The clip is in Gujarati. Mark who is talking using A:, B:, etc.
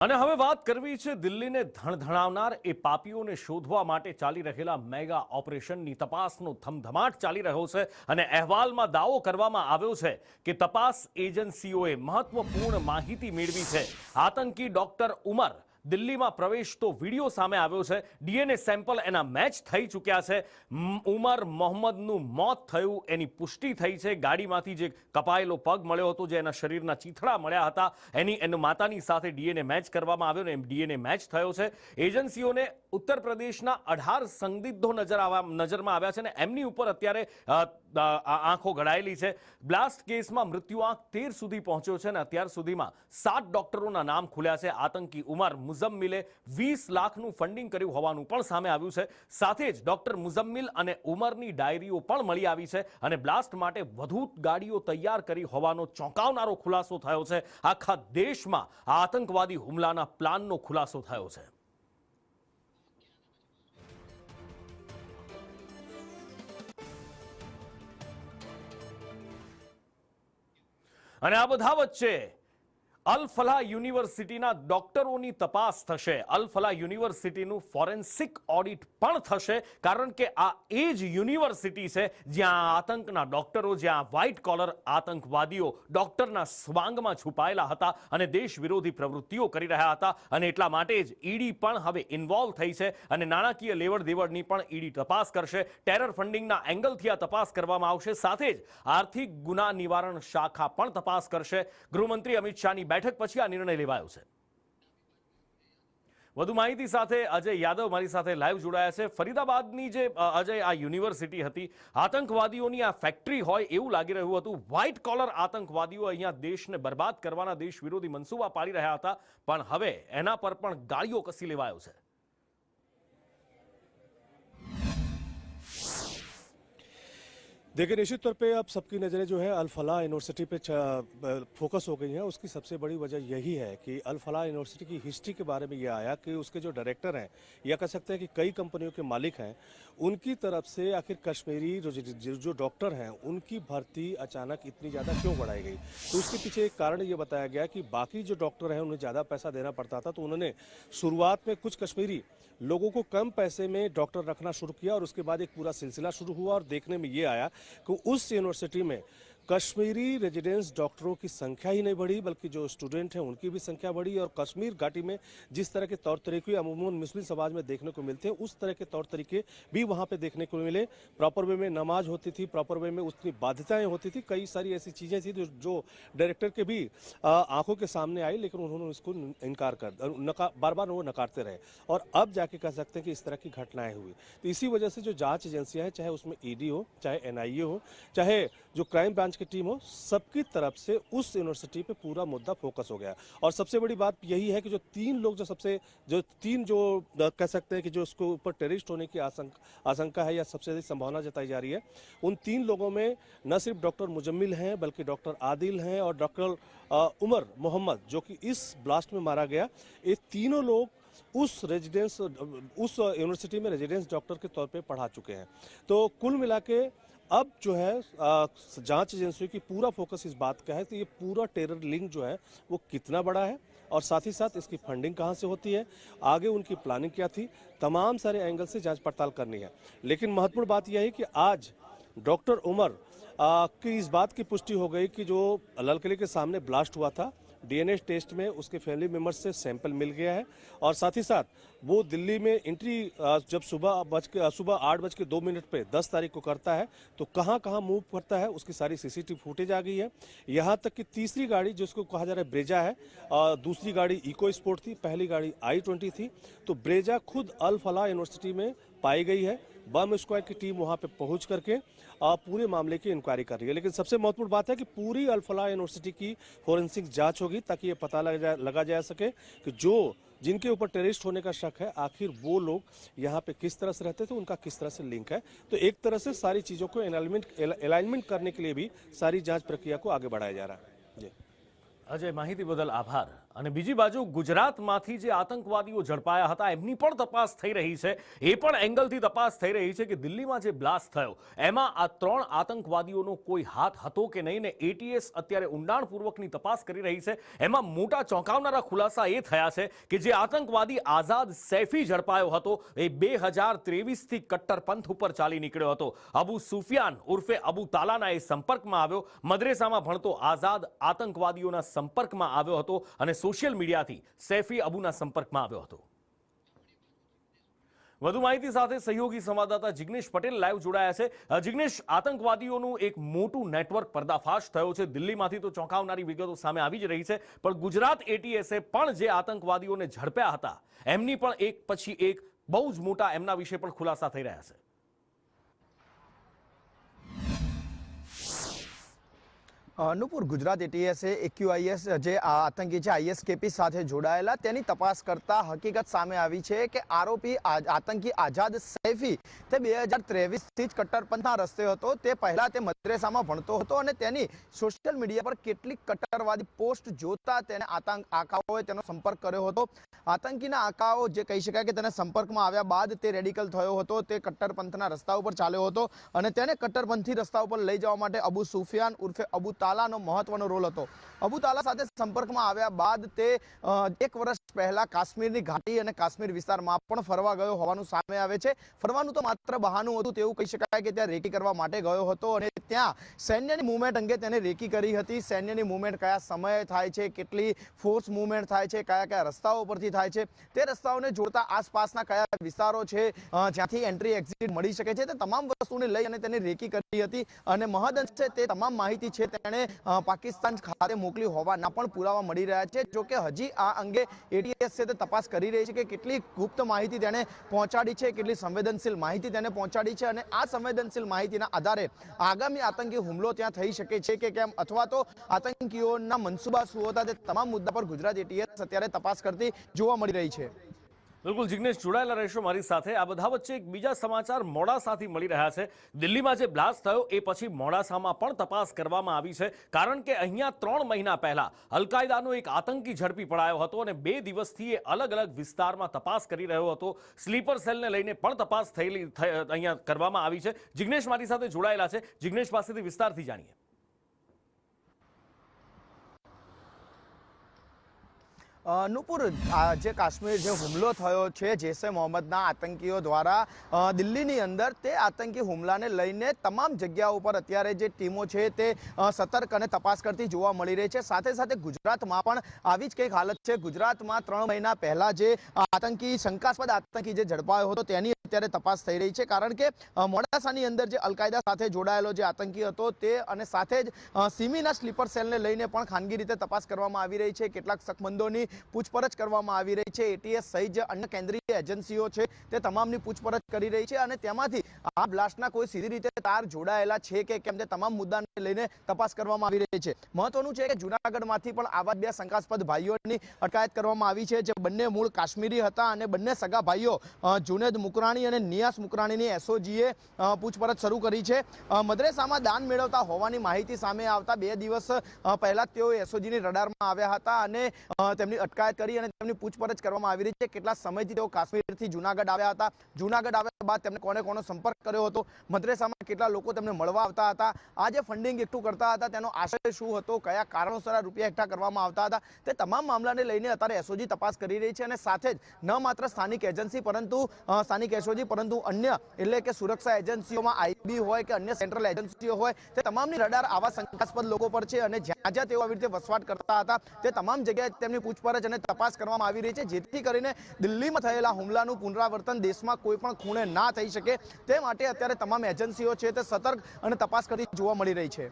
A: અને હવે વાત કરવી છે દિલ્હીને ધણધણાવનાર એ પાપીઓને શોધવા માટે ચાલી રહેલા મેગા ઓપરેશનની. તપાસનો ધમધમાટ ચાલી રહ્યો છે અને અહેવાલમાં દાવો કરવામાં આવ્યો છે કે તપાસ એજન્સીઓએ મહત્વપૂર્ણ માહિતી મેળવી છે. આતંકી ડોક્ટર ઉમર દિલ્હીમાં પ્રવેશતો વિડીયો સામે આવ્યો છે. ડીએનએ સેમ્પલ એના મેચ થઈ ચૂક્યા છે. ઉમર મોહમ્મદનું મોત થયું એની પુષ્ટિ થઈ છે. ગાડીમાંથી જે કપાયેલો પગ મળ્યો હતો, જે એના શરીરના ચીથડા મળ્યા હતા, એની માતાની સાથે ડીએનએ મેચ કરવામાં આવ્યો ને ડીએનએ મેચ થયો છે. એજન્સીઓને ઉત્તર પ્રદેશના 18 સંદિગ્ધો નજરમાં આવ્યા છે ને એમની ઉપર અત્યારે આંખો ઘડાયેલી છે. બ્લાસ્ટ કેસમાં મૃત્યુઆંક 13 સુધી પહોંચ્યો છે અને અત્યાર સુધીમાં 7 ડોક્ટરોના નામ ખુલ્યા છે. આતંકી ઉમર મુઝમ્મિલે 20 લાખનું ફંડિંગ કર્યું હોવાનું પણ સામે આવ્યું છે. સાથે જ ડોક્ટર મુઝમ્મિલ અને ઉમરની ડાયરીઓ પણ મળી આવી છે અને બ્લાસ્ટ માટે વધુ ગાડીઓ તૈયાર કરી હોવાનો ચોંકાવનારો ખુલાસો થયો છે. આખા દેશમાં આતંકવાદી હુમલાના પ્લાનનો ખુલાસો થયો છે. અને આ બધા વચ્ચે અલ ફલાહ યુનિવર્સિટીના ડોક્ટરોની તપાસ થશે. અલ ફલાહ યુનિવર્સિટીનું ફોરેન્સિક ઓડિટ પણ થશે, કારણ કે આ એ જ યુનિવર્સિટી છે જ્યાં આતંકના ડોક્ટરો, જ્યાં વ્હાઇટ કોલર આતંકવાદીઓ ડોક્ટરના સ્વાંગમાં છુપાયેલા હતા અને દેશ વિરોધી પ્રવૃત્તિઓ કરી રહ્યા હતા. અને એટલા માટે જ ઈડી પણ હવે ઇન્વોલ્વ થઈ છે અને નાણાકીય લેવડ દેવડની પણ ઈડી તપાસ કરશે. ટેરર ફંડિંગના એંગલથી આ તપાસ કરવામાં આવશે. સાથે જ આર્થિક ગુના નિવારણ શાખા પણ તપાસ કરશે. ગૃહમંત્રી અમિત શાહની બેઠક પછી આ નિર્ણય લેવાયો છે. વધુ માહિતી સાથે અજય યાદવ મારી સાથે લાઈવ જોડાયા છે. ફરીદાબાદની જે અજય આ યુનિવર્સિટી હતી, આતંકવાદીઓની આ ફેક્ટરી હોય એવું લાગી રહ્યું હતું. વ્હાઇટ કોલર આતંકવાદીઓ અહીંયા દેશને બરબાદ કરવાના દેશ વિરોધી મનસૂબા પાડી રહ્યા હતા, પણ હવે એના પર પણ ગાળીઓ કસી લેવાયો છે.
B: देखिए, निश्चित तौर पे अब सबकी नज़रें जो है अल फलाह यूनिवर्सिटी पे फोकस हो गई हैं. उसकी सबसे बड़ी वजह यही है कि अल फलाह यूनिवर्सिटी की हिस्ट्री के बारे में ये आया कि उसके जो डायरेक्टर हैं, या कह सकते हैं कि कई कंपनियों के मालिक हैं, उनकी तरफ से आखिर कश्मीरी जो डॉक्टर हैं उनकी भर्ती अचानक इतनी ज़्यादा क्यों बढ़ाई गई. तो उसके पीछे एक कारण ये बताया गया कि बाकी जो डॉक्टर हैं उन्हें ज़्यादा पैसा देना पड़ता था, तो उन्होंने शुरुआत में कुछ कश्मीरी लोगों को कम पैसे में डॉक्टर रखना शुरू किया और उसके बाद एक पूरा सिलसिला शुरू हुआ और देखने में ये आया कि उस यूनिवर्सिटी में कश्मीरी रेजिडेंस डॉक्टरों की संख्या ही नहीं बढ़ी, बल्कि जो स्टूडेंट हैं उनकी भी संख्या बढ़ी. और कश्मीर घाटी में जिस तरह के तौर तरीके अमूमन मुस्लिम समाज में देखने को मिलते हैं, उस तरह के तौर तरीके भी वहाँ पे देखने को मिले. प्रॉपर वे में नमाज होती थी, प्रॉपर वे में उतनी बाध्यताएं होती थी, कई सारी ऐसी चीज़ें थी जो डायरेक्टर के भी आंखों के सामने आई, लेकिन उन्होंने उसको इनकार बार बार वो नकारते रहे. और अब जाके कह सकते हैं कि इस तरह की घटनाएं हुई. तो इसी वजह से जो जाँच एजेंसियाँ हैं, चाहे उसमें ईडी हो, चाहे NIA हो, चाहे जो क्राइम ब्रांच की टीम हो, सबकी तरफ से उस यूनिवर्सिटी पे पूरा मुद्दा फोकस हो गया. और सबसे बड़ी बात यही है कि जो तीन लोग जो कह सकते हैं कि जो उसको ऊपर टेररिस्ट होने की आशंका है या सबसे अधिक संभावना जताई जा रही है, उन 3 लोगों में न सिर्फ डॉक्टर मुजम्मिल हैं, बल्कि डॉक्टर आदिल हैं और डॉक्टर उमर मोहम्मद, जो कि इस ब्लास्ट में मारा गया. ये तीनों लोग उस यूनिवर्सिटी में रेजिडेंस डॉक्टर के तौर पे पढ़ा चुके हैं. तो कुल मिला के अब जो है जांच एजेंसियों की पूरा फोकस इस बात का है कि ये पूरा टेरर लिंक जो है वो कितना बड़ा है और साथ ही साथ इसकी फंडिंग कहाँ से होती है, आगे उनकी प्लानिंग क्या थी, तमाम सारे एंगल से जांच पड़ताल करनी है. लेकिन महत्वपूर्ण बात यह है कि आज डॉक्टर उमर की इस बात की पुष्टि हो गई कि जो लाल किले के सामने ब्लास्ट हुआ था, DNA टेस्ट में उसके फैमिली मेम्बर्स से सैंपल मिल गया है. और साथ ही साथ वो दिल्ली में एंट्री जब सुबह 8:02 पे 10 तारीख को करता है, तो कहाँ कहाँ मूव करता है उसकी सारी CCTV फुटेज आ गई है. यहाँ तक कि तीसरी गाड़ी जिसको कहा जा रहा है ब्रेजा है, दूसरी गाड़ी इको स्पोर्ट थी, पहली गाड़ी I-20 थी. तो ब्रेजा खुद अल फलाह यूनिवर्सिटी में पाई गई है. बम स्क्वाड की टीम वहाँ पे पहुँच करके पूरे मामले की इंक्वायरी कर रही है. लेकिन सबसे महत्वपूर्ण बात है कि पूरी अल फलाह यूनिवर्सिटी की फोरेंसिक जांच होगी ताकि ये पता लगा जा सके कि जिनके ऊपर टेररिस्ट होने का शक है, आखिर वो लोग यहाँ पे किस तरह से रहते थे, उनका किस तरह से लिंक है. तो एक तरह से सारी चीज़ों को अलाइनमेंट करने के लिए भी सारी जांच प्रक्रिया को आगे बढ़ाया जा रहा है. जी
A: अजय, माहिती बदल आभार. અને બીજી બાજુ ગુજરાતમાંથી જે આતંકવાદીઓ ઝડપાયા હતા એમની પણ તપાસ થઈ રહી છે. એ પણ એંગલથી તપાસ થઈ રહી છે કે દિલ્હીમાં જે બ્લાસ્ટ થયો એમાં આ 3 આતંકવાદીઓનો કોઈ હાથ હતો કે નહીં ને એટીએસ અત્યારે ઊંડાણપૂર્વકની તપાસ કરી રહી છે. એમાં મોટા ચોંકાવનારા ખુલાસા એ થયા છે કે જે આતંકવાદી આઝાદ સૈફી ઝડપાયો હતો એ 2023થી કટ્ટરપંથ ઉપર ચાલી નીકળ્યો હતો. અબુ સુફિયાન ઉર્ફે અબુ તાલાના એ સંપર્કમાં આવ્યો. મદ્રેસામાં ભણતો આઝાદ આતંકવાદીઓના સંપર્કમાં આવ્યો હતો અને સોશિયલ મીડિયાથી સૈફી અબુના સંપર્કમાં આવ્યો હતો. વધુ માહિતી સાથે સહયોગી સંવાદદાતા જિગ્નેશ પટેલ લાઈવ જોડાયા છે. જિગ્નેશ, આતંકવાદીઓનું એક મોટું નેટવર્ક પર્દાફાશ થયો છે. દિલ્હીમાંથી તો ચોંકાવનારી વિગતો સામે આવી જ રહી છે, પણ ગુજરાત એટીએસે પણ જે આતંકવાદીઓને ઝડપ્યા હતા એમની પણ એક પછી એક બહુ જ મોટા એમના વિશે પણ ખુલાસા થઈ રહ્યા છે.
C: અનુપુર, ગુજરાત એટીએસે એક્યુઆઈએસ જે આતંકી છે આઈએસકેપી સાથે જોડાયેલા તેની તપાસ કરતા હકીકત સામે આવી છે કે આરોપી આતંકી આઝાદ સૈફી તે 2023થી જ કટ્ટરપંથના રસ્તે હતો. તે પહેલા તે મદ્રેસામાં ભણતો હતો અને તેની સોશિયલ મીડિયા પર કેટલીક કટ્ટરવાદી પોસ્ટ જોતા તેને આકાઓએ તેનો સંપર્ક કર્યો હતો. આતંકીના આકાઓ જે કહી શકાય કે તેના સંપર્કમાં આવ્યા બાદ તે રેડિકલ થયો હતો. તે કટ્ટરપંથના રસ્તા ઉપર ચાલ્યો હતો અને તેને કટ્ટરપંથી રસ્તા ઉપર લઈ જવા માટે અબુ સુફિયાન ઉર્ફે અબુ તાલાનો મહત્વનો રોલ હતો. અબુ તાલા સાથે સંપર્કમાં આવ્યા બાદ તે 1 વર્ષ પહેલા કાશ્મીરની ઘાટી અને કાશ્મીર વિસ્તારમાં પણ ફરવા ગયો હોવાનું સામે આવે છે. ફરવાનું તો માત્ર બહાનું હતું તેવું કહી શકાય કે ત્યાં રેકી કરવા માટે ગયો હતો અને ત્યાં સૈન્યની મૂવમેન્ટ અંગે તેને રેકી કરી હતી. સૈન્યની મૂવમેન્ટ કયા સમયે થાય છે, કેટલી ફોર્સ મૂવમેન્ટ થાય છે, કયા કયા રસ્તાઓ પરથી થાય છે, તે રસ્તાઓને જોડતા આસપાસના કયા વિસ્તારો છે જ્યાંથી એન્ટ્રી એક્ઝિટ મળી શકે છે, તે તમામ વસ્તુને લઈ અને તેને રેકી કરી હતી. અને મહદઅંશે તે તમામ માહિતી છે તેણે પાકિસ્તાન ખાતે મોકલી હોવાના પણ પુરાવા મળી રહ્યા છે. જોકે હજી આ અંગે એટીએસ છે તે તપાસ કરી રહી છે કે કેટલી ગુપ્ત માહિતી તેને પહોંચાડી છે, કેટલી સંવેદનશીલ માહિતી તેને પહોંચાડી છે અને આ સંવેદનશીલ માહિતીના આધારે આગામી આતંકી હુમલો ત્યાં થઈ શકે છે કે કેમ, અથવા તો આતંકીઓના મનસુબા શું હતા, તે તમામ મુદ્દા પર ગુજરાત એટીએસ અત્યારે તપાસ કરતી જોવા મળી રહી છે.
A: બિલકુલ જિગ્નેશ, જોડાયેલા રહેશો મારી સાથે. આ બધા વચ્ચે એક બીજા સમાચાર મોડાસાથી મળી રહ્યા છે. દિલ્હીમાં જે બ્લાસ્ટ થયો એ પછી મોડાસામાં પણ તપાસ કરવામાં આવી છે, કારણ કે અહીંયા 3 મહિના પહેલા અલકાયદાનો એક આતંકી ઝડપી પડાયો હતો અને 2 દિવસથી એ અલગ અલગ વિસ્તારમાં તપાસ કરી રહ્યો હતો. સ્લીપર સેલને લઈને પણ તપાસ અહીંયા કરવામાં આવી છે. જિગ્નેશ મારી સાથે જોડાયેલા છે. જિગ્નેશ પાસેથી વિસ્તારથી જાણીએ.
C: નુપુર, જે કાશ્મીર જે હુમલો થયો છે જૈશે મોહમ્મદના આતંકીઓ દ્વારા દિલ્હીની અંદર, તે આતંકી હુમલાને લઈને તમામ જગ્યાઓ ઉપર અત્યારે જે ટીમો છે તે સતર્ક અને તપાસ કરતી જોવા મળી રહી છે. સાથે સાથે ગુજરાતમાં પણ આવી જ કંઈક હાલત છે. ગુજરાતમાં 3 મહિના પહેલા જે શંકાસ્પદ આતંકી જે ઝડપાયો હતો તેની અત્યારે તપાસ થઈ રહી છે, કારણ કે મોડાસાની અંદર જે અલકાયદા સાથે જોડાયેલો જે આતંકી હતો તે અને સાથે જ સિમીના સ્લીપર સેલને લઈને પણ ખાનગી રીતે તપાસ કરવામાં આવી રહી છે. કેટલાક શકમંદોની પૂછપરછ કરવામાં આવી રહી છે. એટીએસ સહિત જે અન્ય કેન્દ્રીય એજન્સીઓ છે તે તમામની પૂછપરછ કરી રહી છે અને તેમાંથી આ બ્લાસ્ટના કોઈ સીધી રીતે તાર જોડાયેલા છે કે કેમ તે તમામ મુદ્દાને લઈને તપાસ કરવામાં આવી રહી છે. મહત્વનું છે કે જૂનાગઢમાંથી પણ આવા 2 શંકાસ્પદ ભાઈઓની અટકાયત કરવામાં આવી છે, જે બંને મૂળ કાશ્મીરી હતા અને બંને સગા ભાઈઓ જુનેદ મુકરાણી અને નિયાસ મુકરાણીની એસઓજીએ પૂછપરછ શરૂ કરી છે. મદ્રેસામાં દાન મેળવતા હોવાની માહિતી સામે આવતા 2 દિવસ પહેલા તેઓ એસઓજીની રડારમાં આવ્યા હતા અને તેમની અટકાયત કરી અને તેમની પૂછપરછ કરવામાં આવી રહી છે. કેટલા સમયથી તેઓ કાશ્મીરથી જૂનાગઢ આવ્યા હતા, જૂનાગઢ આવ્યા બાદ તેમને કોનો સંપર્ક કર્યો હતો, મદ્રેસામાં કેટલા લોકો તેમને મળવા આવતા હતા, આ જે ફંડિંગ એકઠું કરતા હતા તેનો આશય શું હતો, કયા કારણોસર આ રૂપિયા એકઠા કરવામાં આવતા હતા, તે તમામ મામલાને લઈને અત્યારે એસઓજી તપાસ કરી રહી છે. અને સાથે જ ન માત્ર સ્થાનિક એજન્સી સ્થાનિક એસઓજી પરંતુ અન્ય એટલે કે સુરક્ષા એજન્સીઓમાં આઈબી હોય કે અન્ય સેન્ટ્રલ એજન્સીઓ હોય, તે તમામની રડાર આવા શંકાસ્પદ લોકો પર છે અને જ્યાં જ્યાં તેઓ આવી રીતે વસવાટ કરતા હતા તે તમામ જગ્યાએ તેમની પૂછપરછ અને તપાસ કરવામાં આવી રહી છે, જેથી કરીને દિલ્હીમાં થયેલા હુમલાનું પુનરાવર્તન દેશમાં કોઈ પણ ખૂણે ના થઈ શકે તે માટે અત્યારે તમામ એજન્સીઓ છે તે સતર્ક અને તપાસ કરતી જોવા મળી રહી છે.